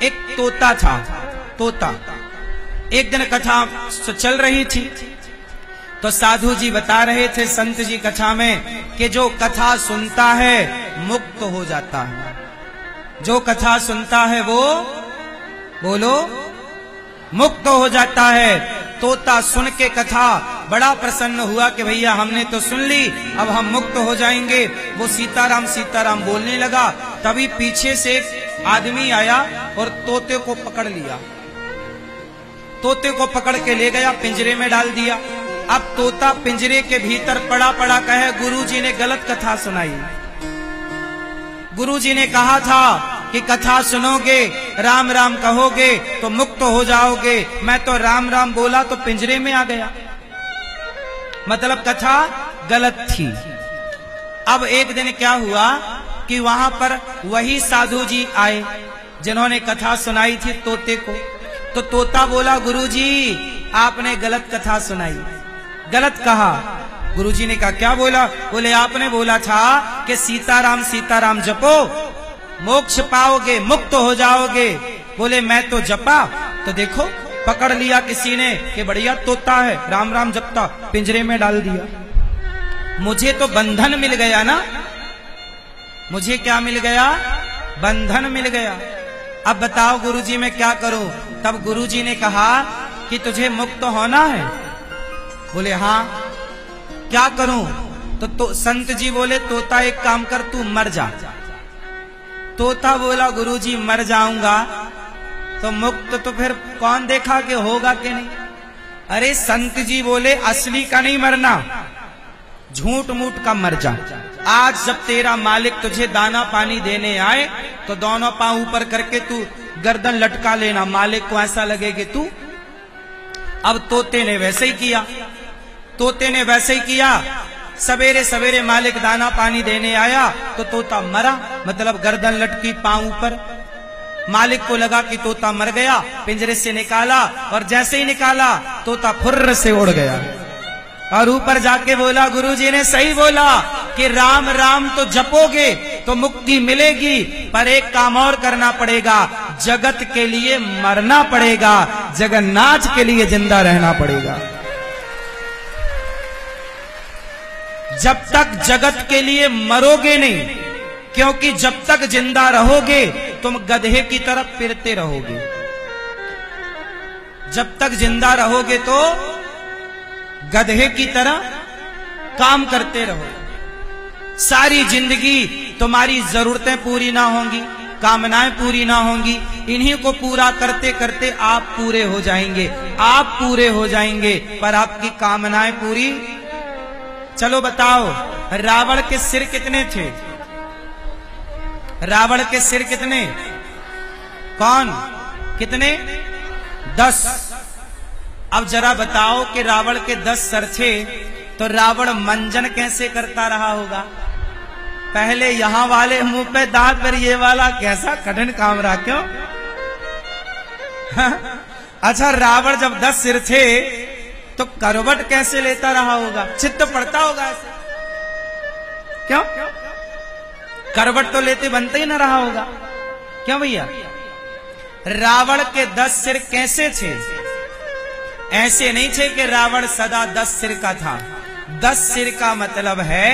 एक तोता था। तोता एक दिन कथा चल रही थी तो साधु जी बता रहे थे, संत जी कथा में, कि जो कथा सुनता है मुक्त हो जाता है। जो कथा सुनता है वो, बोलो, मुक्त हो जाता है। तोता सुन के कथा बड़ा प्रसन्न हुआ कि भैया हमने तो सुन ली, अब हम मुक्त हो जाएंगे। वो सीताराम सीताराम बोलने लगा, तभी पीछे से एक आदमी आया और तोते को पकड़ लिया। तोते को पकड़ के ले गया, पिंजरे में डाल दिया। अब तोता पिंजरे के भीतर पड़ा पड़ा कहे, गुरुजी ने गलत कथा सुनाई। गुरुजी ने कहा था कि कथा सुनोगे, राम राम कहोगे तो मुक्त हो जाओगे। मैं तो राम राम बोला तो पिंजरे में आ गया, मतलब कथा गलत थी। अब एक दिन क्या हुआ कि वहां पर वही साधु जी आए जिन्होंने कथा सुनाई थी तोते को। तो तोता बोला, गुरुजी आपने गलत कथा सुनाई, गलत कहा। गुरुजी ने कहा, क्या बोला? बोले, आपने बोला था कि सीताराम सीताराम जपो, मोक्ष पाओगे, मुक्त हो जाओगे। बोले, मैं तो जपा तो देखो पकड़ लिया किसी ने कि बढ़िया तोता है, राम राम जपता, पिंजरे में डाल दिया। मुझे तो बंधन मिल गया ना। मुझे क्या मिल गया? बंधन मिल गया। अब बताओ गुरुजी मैं क्या करूं? तब गुरुजी ने कहा कि तुझे मुक्त होना है। बोले, हाँ। क्या करूं? तो संत जी बोले, तोता एक काम कर, तू मर जा। तोता बोला, गुरुजी मर जाऊंगा तो मुक्त तो फिर कौन देखा कि होगा कि नहीं। अरे संत जी बोले, असली का नहीं मरना, झूठ मूठ का मर जा। आज जब तेरा मालिक तुझे दाना पानी देने आए तो दोनों पांव ऊपर करके तू गर्दन लटका लेना, मालिक को ऐसा लगे कि तू। अब तोते ने वैसे ही किया। तोते ने वैसे ही किया। सवेरे सवेरे मालिक दाना पानी देने आया तो तोता मरा, मतलब गर्दन लटकी, पांव ऊपर। मालिक को लगा कि तोता मर गया, पिंजरे से निकाला और जैसे ही निकाला तोता फुर्र से उड़ गया और ऊपर जाके बोला, गुरुजी ने सही बोला कि राम राम तो जपोगे तो मुक्ति मिलेगी, पर एक काम और करना पड़ेगा, जगत के लिए मरना पड़ेगा, जगन्नाथ के लिए जिंदा रहना पड़ेगा। जब तक जगत के लिए मरोगे नहीं, क्योंकि जब तक जिंदा रहोगे तुम गधे की तरफ फिरते रहोगे। जब तक जिंदा रहोगे तो गधे की तरह काम करते रहोगे। सारी जिंदगी तुम्हारी जरूरतें पूरी ना होंगी, कामनाएं पूरी ना होंगी। इन्हीं को पूरा करते करते आप पूरे हो जाएंगे। आप पूरे हो जाएंगे पर आपकी कामनाएं पूरी। चलो बताओ, रावण के सिर कितने थे? रावण के सिर कितने? कौन? कितने? 10। अब जरा बताओ कि रावण के 10 सर थे तो रावण मंजन कैसे करता रहा होगा? पहले यहां वाले मुंह पे दांत, पर ये वाला कैसा कठिन काम रहा, क्यों? अच्छा, रावण जब 10 सिर थे तो करवट कैसे लेता रहा होगा? चित्त पड़ता होगा ऐसे, क्यों? करवट तो लेते बनते ही ना रहा होगा, क्यों भैया? रावण के 10 सिर कैसे थे? ऐसे नहीं थे कि रावण सदा 10 सिर का था। 10 सिर का मतलब है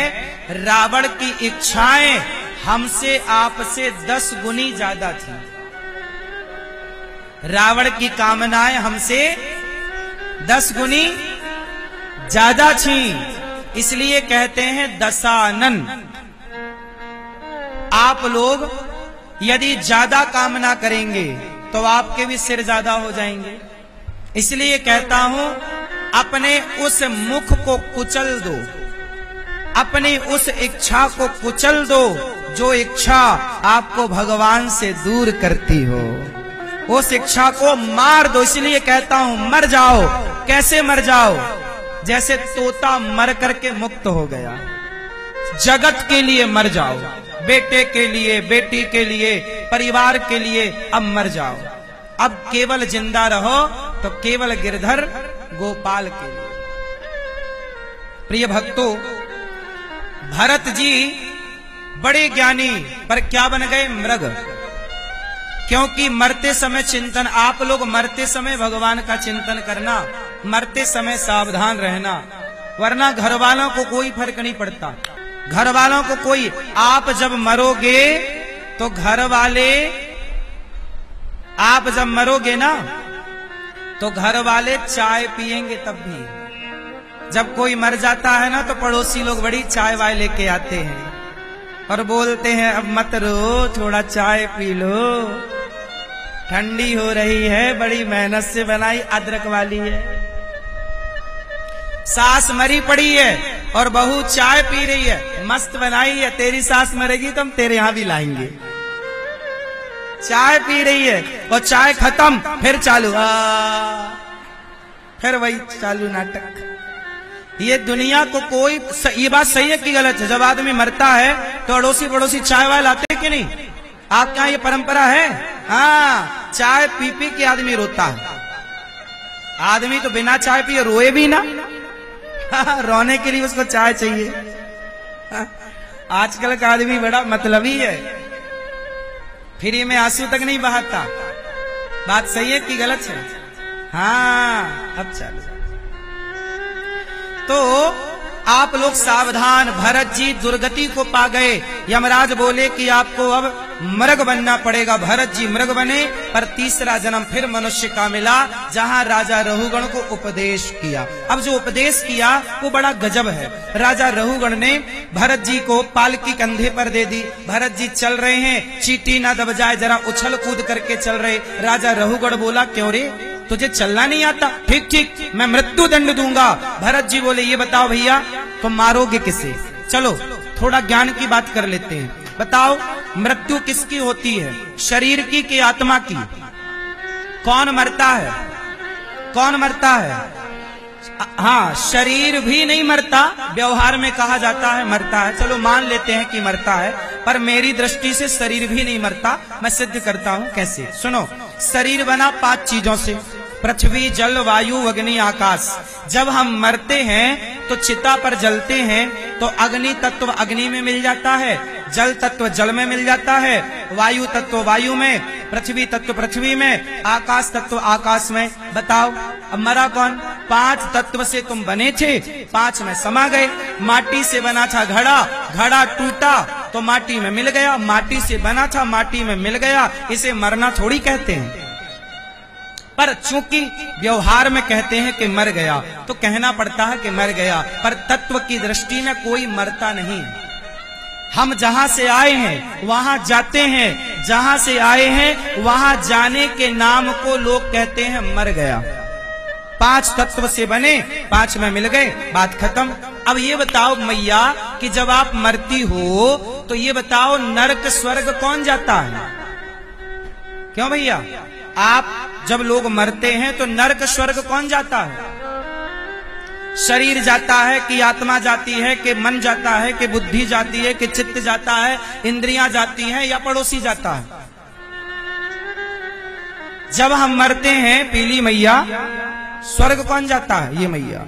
रावण की इच्छाएं हमसे आपसे 10 गुनी ज्यादा थी। रावण की कामनाएं हमसे 10 गुनी ज्यादा थी। इसलिए कहते हैं दशानन। आप लोग यदि ज्यादा कामना करेंगे तो आपके भी सिर ज्यादा हो जाएंगे। इसलिए कहता हूं, अपने उस मुख को कुचल दो, अपनी उस इच्छा को कुचल दो जो इच्छा आपको भगवान से दूर करती हो। उस इच्छा को मार दो। इसलिए कहता हूं, मर जाओ। कैसे मर जाओ? जैसे तोता मर करके मुक्त हो गया। जगत के लिए मर जाओ, बेटे के लिए, बेटी के लिए, परिवार के लिए। अब मर जाओ। अब केवल जिंदा रहो तो केवल गिरधर गोपाल के लिए। प्रिय भक्तों, भरत जी बड़े ज्ञानी, पर क्या बन गए? मृग। क्योंकि मरते समय चिंतन, आप लोग मरते समय भगवान का चिंतन करना, मरते समय सावधान रहना, वरना घर वालों को कोई फर्क नहीं पड़ता। घर वालों को कोई, आप जब मरोगे तो घर वाले, आप जब मरोगे ना तो घर वाले चाय पिएंगे तब भी। जब कोई मर जाता है ना तो पड़ोसी लोग बड़ी चाय वाय लेके आते हैं और बोलते हैं अब मत रो, थोड़ा चाय पी लो, ठंडी हो रही है, बड़ी मेहनत से बनाई अदरक वाली है। सास मरी पड़ी है और बहू चाय पी रही है, मस्त बनाई है, तेरी सास मरेगी तो हम तेरे यहां भी लाएंगे। चाय पी रही है और चाय खत्म, फिर चालू, फिर वही चालू नाटक। ये दुनिया को कोई, ये बात सही है कि गलत है? जब आदमी मरता है तो अड़ोसी पड़ोसी चाय वाय लाते कि नहीं? आपके यहाँ ये परंपरा है? हाँ, चाय पी पी के आदमी रोता है। आदमी तो बिना चाय पिए रोए भी ना, रोने के लिए उसको चाय चाहिए। आजकल का आदमी बड़ा मतलबी है, फ्री में आंसू तक नहीं बहाता। बात सही है कि गलत है? हाँ, अब चलो। तो आप लोग सावधान, भरत जी दुर्गति को पा गए। यमराज बोले कि आपको अब मृग बनना पड़ेगा। भरत जी मृग बने, पर तीसरा जन्म फिर मनुष्य का मिला, जहां राजा रहुगण को उपदेश किया। अब जो उपदेश किया वो बड़ा गजब है। राजा रहुगण ने भरत जी को पालकी कंधे पर दे दी। भरत जी चल रहे हैं, चींटी ना दब जाए, जरा उछल कूद करके चल रहे। राजा रहुगण बोला, क्यों रे, तुझे चलना नहीं आता? ठीक ठीक, मैं मृत्यु दंड दूंगा। भरत जी बोले, ये बताओ भैया तुम मारोगे किसे? चलो थोड़ा ज्ञान की बात कर लेते हैं। बताओ मृत्यु किसकी होती है, शरीर की कि आत्मा की? कौन मरता है? कौन मरता है? हाँ, शरीर भी नहीं मरता, व्यवहार में कहा जाता है मरता है। चलो मान लेते हैं कि मरता है, पर मेरी दृष्टि से शरीर भी नहीं मरता। मैं सिद्ध करता हूं कैसे, सुनो। शरीर बना 5 चीजों से, पृथ्वी, जल, वायु, अग्नि, आकाश। जब हम मरते हैं तो चिता पर जलते हैं तो अग्नि तत्व अग्नि में मिल जाता है, जल तत्व जल में मिल जाता है, वायु तत्व वायु में, पृथ्वी तत्व पृथ्वी में, आकाश तत्व आकाश में। बताओ अब मरा कौन? 5 तत्व से तुम बने थे, 5 में समा गए। माटी से बना था घड़ा, घड़ा टूटा तो माटी में मिल गया, माटी से बना था माटी में मिल गया। इसे मरना थोड़ी कहते हैं, पर चूंकि व्यवहार में कहते हैं कि मर गया तो कहना पड़ता है कि मर गया, पर तत्व की दृष्टि में कोई मरता नहीं। हम जहां से आए हैं वहां जाते हैं, जहां से आए हैं वहां जाने के नाम को लोग कहते हैं मर गया। 5 तत्व से बने, 5 में मिल गए, बात खत्म। अब ये बताओ मैया कि जब आप मरती हो तो ये बताओ नरक स्वर्ग कौन जाता है? क्यों भैया, आप जब लोग मरते हैं तो नरक स्वर्ग कौन जाता है? शरीर जाता है कि आत्मा जाती है, कि मन जाता है, कि बुद्धि जाती है, कि चित्त जाता है, इंद्रियां जाती हैं, या पड़ोसी जाता है? जब हम मरते हैं पीली मैया, स्वर्ग कौन जाता है? ये मैया।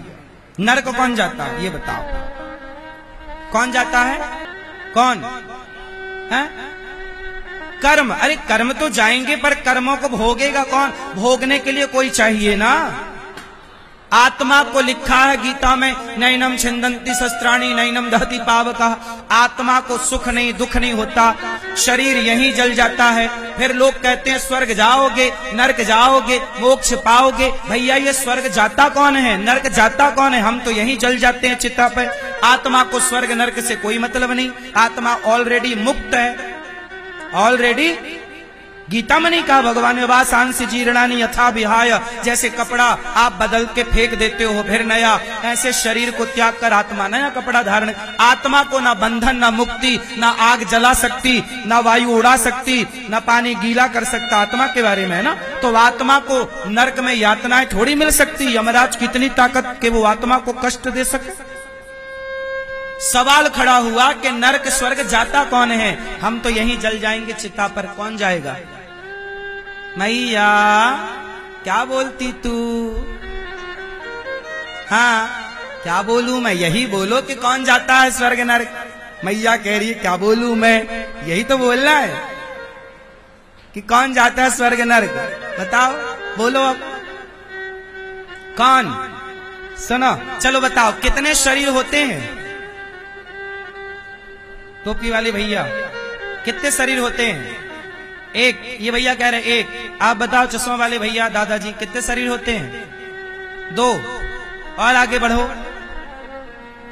नरक कौन जाता है? ये बताओ कौन जाता है? कौन है? कर्म। अरे कर्म तो जाएंगे, पर कर्मों को भोगेगा कौन? भोगने के लिए कोई चाहिए ना। आत्मा को लिखा है गीता में, नैनम छिंदंती शस्त्राणी नैनम दहति पावकः। आत्मा को सुख नहीं दुख नहीं होता, शरीर यहीं जल जाता है। फिर लोग कहते हैं स्वर्ग जाओगे, नरक जाओगे, मोक्ष पाओगे। भैया ये स्वर्ग जाता कौन है, नरक जाता कौन है? हम तो यहीं जल जाते हैं चिता पर। आत्मा को स्वर्ग नरक से कोई मतलब नहीं, आत्मा ऑलरेडी मुक्त है, ऑलरेडी। गीता में नहीं कहा भगवान ने, वासांसि जीर्णानि यथा विहाय, जैसे कपड़ा आप बदल के फेंक देते हो फिर नया, ऐसे शरीर को त्याग कर आत्मा नया कपड़ा धारण। आत्मा को ना बंधन, ना मुक्ति, ना आग जला सकती, ना वायु उड़ा सकती, ना पानी गीला कर सकता। आत्मा के बारे में है ना। तो आत्मा को नरक में यातनाएं थोड़ी मिल सकती। यमराज कितनी ताकत के वो आत्मा को कष्ट दे सके? सवाल खड़ा हुआ कि नरक स्वर्ग जाता कौन है? हम तो यहीं जल जाएंगे चिता पर, कौन जाएगा? मैया क्या बोलती तू? हाँ क्या बोलूं मैं? यही बोलो कि कौन जाता है स्वर्ग नरक। मैया कह रही है क्या बोलूं मैं, यही तो बोलना है। कि कौन जाता है स्वर्ग नर्क? बताओ, बोलो अब कौन? सुनो, चलो बताओ कितने शरीर होते हैं? टोपी वाले भैया, कितने शरीर होते हैं? एक। ये भैया कह रहे एक। आप बताओ चश्मा वाले भैया, दादाजी, कितने शरीर होते हैं? 2। और आगे बढ़ो,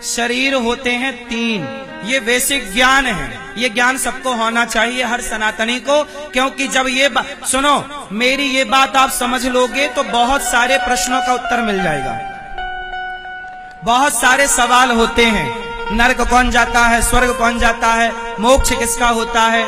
शरीर होते हैं 3। ये बेसिक ज्ञान है, ये ज्ञान सबको होना चाहिए, हर सनातनी को, क्योंकि जब ये सुनो, मेरी ये बात आप समझ लोगे तो बहुत सारे प्रश्नों का उत्तर मिल जाएगा। बहुत सारे सवाल होते हैं, नरक कौन जाता है, स्वर्ग कौन जाता है, मोक्ष किसका होता है,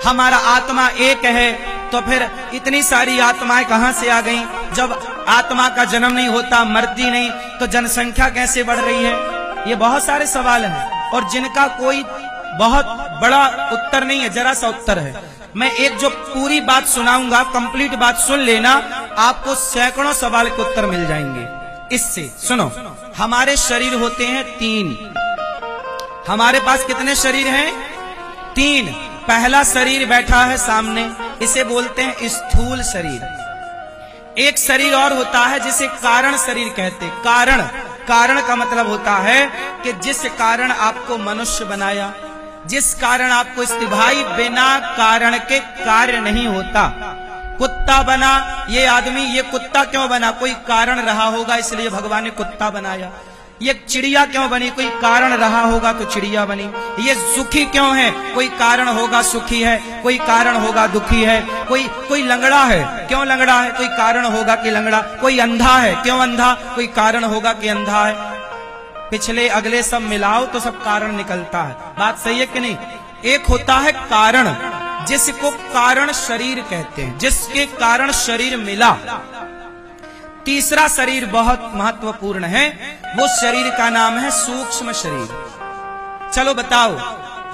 हमारा आत्मा एक है, तो फिर इतनी सारी आत्माएं कहां से आ गईं? जब आत्मा का जन्म नहीं होता, मरती नहीं, तो जनसंख्या कैसे बढ़ रही है? ये बहुत सारे सवाल हैं और जिनका कोई बहुत बड़ा उत्तर नहीं है, जरा सा उत्तर है। मैं एक जो पूरी बात सुनाऊंगा, कंप्लीट बात सुन लेना, आपको सैकड़ों सवाल के उत्तर मिल जाएंगे इससे। सुनो, हमारे शरीर होते हैं 3। हमारे पास कितने शरीर हैं? 3। पहला शरीर बैठा है सामने, इसे बोलते हैं स्थूल शरीर। एक शरीर और होता है जिसे कारण शरीर कहते हैं। कारण, कारण का मतलब होता है कि जिस कारण आपको मनुष्य बनाया, जिस कारण आपको भाई, बिना कारण के कार्य नहीं होता। कुत्ता बना ये आदमी, ये कुत्ता क्यों बना? कोई कारण रहा होगा, इसलिए भगवान ने कुत्ता बनाया। ये चिड़िया क्यों बनी? कोई कारण रहा होगा तो चिड़िया बनी। ये सुखी क्यों है? कोई कारण होगा, सुखी है। कोई कारण होगा, दुखी है। कोई लंगड़ा है, क्यों लंगड़ा है? कोई कारण होगा कि लंगड़ा। कोई अंधा है, क्यों अंधा? कोई कारण होगा कि अंधा है। पिछले अगले सब मिलाओ तो सब कारण निकलता है। बात सही है कि नहीं? एक होता है कारण, जिसको कारण शरीर कहते हैं, जिसके कारण शरीर मिला। तीसरा शरीर बहुत महत्वपूर्ण है, वो शरीर का नाम है सूक्ष्म शरीर। चलो बताओ,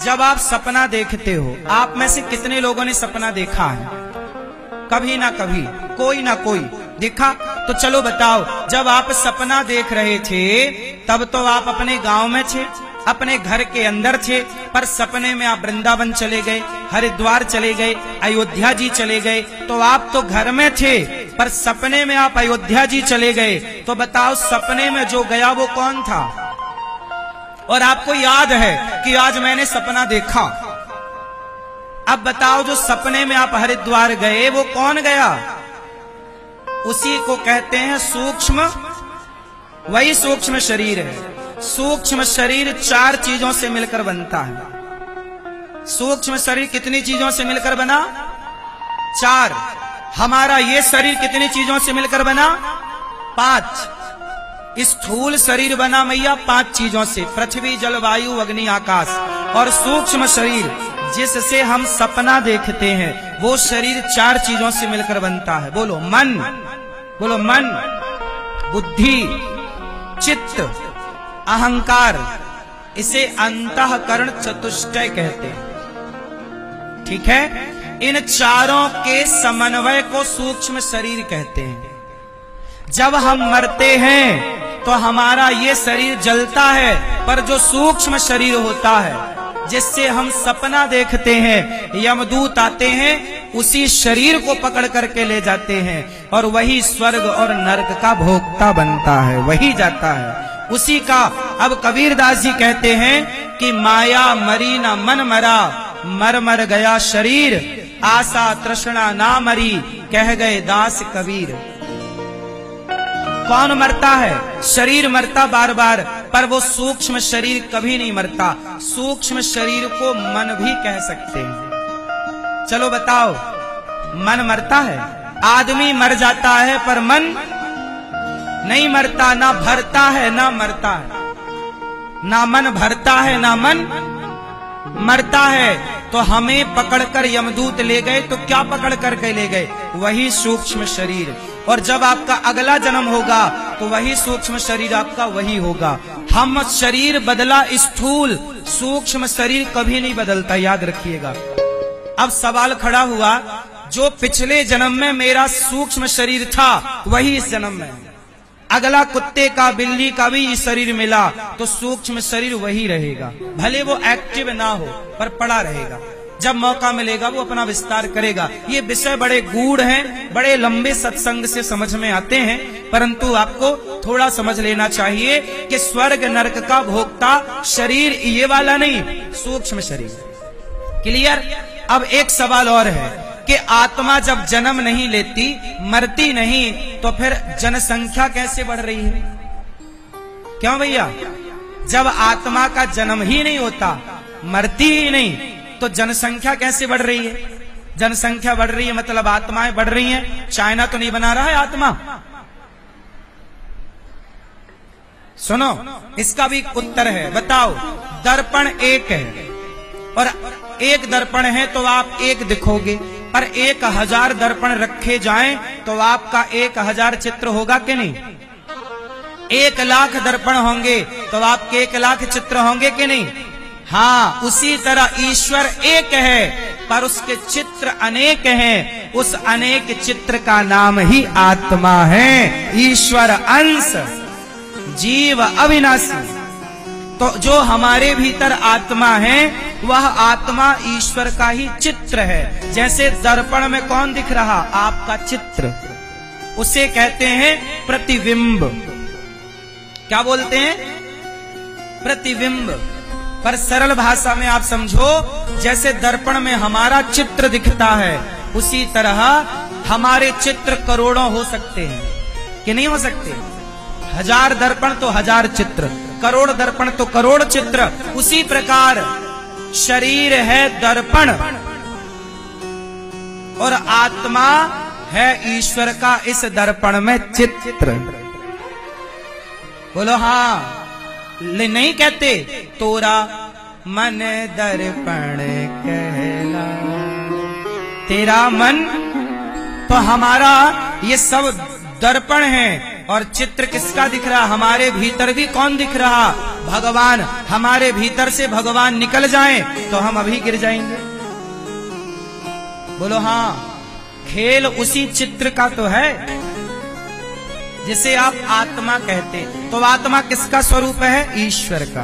जब आप सपना देखते हो, आप में से कितने लोगों ने सपना देखा है? कभी ना कभी, कोई ना कोई देखा। तो चलो बताओ, जब आप सपना देख रहे थे तब तो आप अपने गांव में थे, अपने घर के अंदर थे, पर सपने में आप वृंदावन चले गए, हरिद्वार चले गए, अयोध्या जी चले गए। तो आप तो घर में थे, पर सपने में आप अयोध्या जी चले गए। तो बताओ, सपने में जो गया वो कौन था? और आपको याद है कि आज मैंने सपना देखा। अब बताओ, जो सपने में आप हरिद्वार गए वो कौन गया? उसी को कहते हैं सूक्ष्म, वही सूक्ष्म शरीर है। सूक्ष्म शरीर 4 चीजों से मिलकर बनता है। सूक्ष्म शरीर कितनी चीजों से मिलकर बना? 4। हमारा ये शरीर कितनी चीजों से मिलकर बना? 5। स्थूल शरीर बना मैया 5 चीजों से, पृथ्वी, जल, वायु, अग्नि, आकाश। और सूक्ष्म शरीर जिससे हम सपना देखते हैं, वो शरीर 4 चीजों से मिलकर बनता है। बोलो मन, बोलो मन, बुद्धि, चित्त, अहंकार। इसे अंतःकरण चतुष्टय कहते हैं। ठीक है? इन चारों के समन्वय को सूक्ष्म शरीर कहते हैं। जब हम मरते हैं तो हमारा ये शरीर जलता है, पर जो सूक्ष्म शरीर होता है जिससे हम सपना देखते हैं, यमदूत आते हैं, उसी शरीर को पकड़ करके ले जाते हैं और वही स्वर्ग और नरक का भोक्ता बनता है, वही जाता है उसी का। अब कबीरदास जी कहते हैं कि माया मरी न मन मरा, मर मर गया शरीर, आशा तृष्णा ना मरी, कह गए दास कबीर। कौन मरता है? शरीर मरता बार बार, पर वो सूक्ष्म शरीर कभी नहीं मरता। सूक्ष्म शरीर को मन भी कह सकते हैं। चलो बताओ, मन मरता है? आदमी मर जाता है पर मन नहीं मरता, ना भरता है ना मरता है। ना मन भरता है ना मन मरता है। तो हमें पकड़कर यमदूत ले गए, तो क्या पकड़ करके ले गए? वही सूक्ष्म शरीर। और जब आपका अगला जन्म होगा तो वही सूक्ष्म शरीर आपका वही होगा। हम शरीर बदला स्थूल, सूक्ष्म शरीर कभी नहीं बदलता, याद रखिएगा। अब सवाल खड़ा हुआ, जो पिछले जन्म में मेरा सूक्ष्म शरीर था वही इस जन्म में, अगला कुत्ते का, बिल्ली का भी शरीर मिला तो सूक्ष्म शरीर वही रहेगा, भले वो एक्टिव ना हो पर पड़ा रहेगा। जब मौका मिलेगा वो अपना विस्तार करेगा। ये विषय बड़े गूढ़ हैं, बड़े लंबे सत्संग से समझ में आते हैं, परंतु आपको थोड़ा समझ लेना चाहिए कि स्वर्ग नरक का भोक्ता शरीर ये वाला नहीं, सूक्ष्म शरीर। क्लियर? अब एक सवाल और है कि आत्मा जब जन्म नहीं लेती, मरती नहीं, तो फिर जनसंख्या कैसे बढ़ रही है? क्यों भैया? जब आत्मा का जन्म ही नहीं होता, मरती ही नहीं, तो जनसंख्या कैसे बढ़ रही है? जनसंख्या बढ़ रही है मतलब आत्माएं बढ़ रही हैं। चाइना तो नहीं बना रहा है आत्मा। सुनो, इसका भी उत्तर है। बताओ, दर्पण एक है और एक दर्पण है तो आप एक दिखोगे, पर 1000 दर्पण रखे जाएं तो आपका 1000 चित्र होगा कि नहीं? 1,00,000 दर्पण होंगे तो आपके 1,00,000 चित्र होंगे कि नहीं? हाँ, उसी तरह ईश्वर एक है पर उसके चित्र अनेक हैं। उस अनेक चित्र का नाम ही आत्मा है। ईश्वर अंश, जीव अविनाशी। तो जो हमारे भीतर आत्मा है, वह आत्मा ईश्वर का ही चित्र है। जैसे दर्पण में कौन दिख रहा? आपका चित्र। उसे कहते हैं प्रतिबिंब। क्या बोलते हैं? प्रतिबिंब। पर सरल भाषा में आप समझो, जैसे दर्पण में हमारा चित्र दिखता है, उसी तरह हमारे चित्र करोड़ों हो सकते हैं कि नहीं हो सकते? 1000 दर्पण तो 1000 चित्र, करोड़ दर्पण तो करोड़ चित्र। उसी प्रकार शरीर है दर्पण और आत्मा है ईश्वर का इस दर्पण में चित्र। बोलो हाँ। नहीं कहते तोरा मन दर्पण कहला, तेरा मन, तो हमारा ये सब दर्पण है। और चित्र किसका दिख रहा? हमारे भीतर भी कौन दिख रहा? भगवान। हमारे भीतर से भगवान निकल जाएं तो हम अभी गिर जाएंगे। बोलो हाँ। खेल उसी चित्र का तो है जिसे आप आत्मा कहते। तो आत्मा किसका स्वरूप है? ईश्वर का।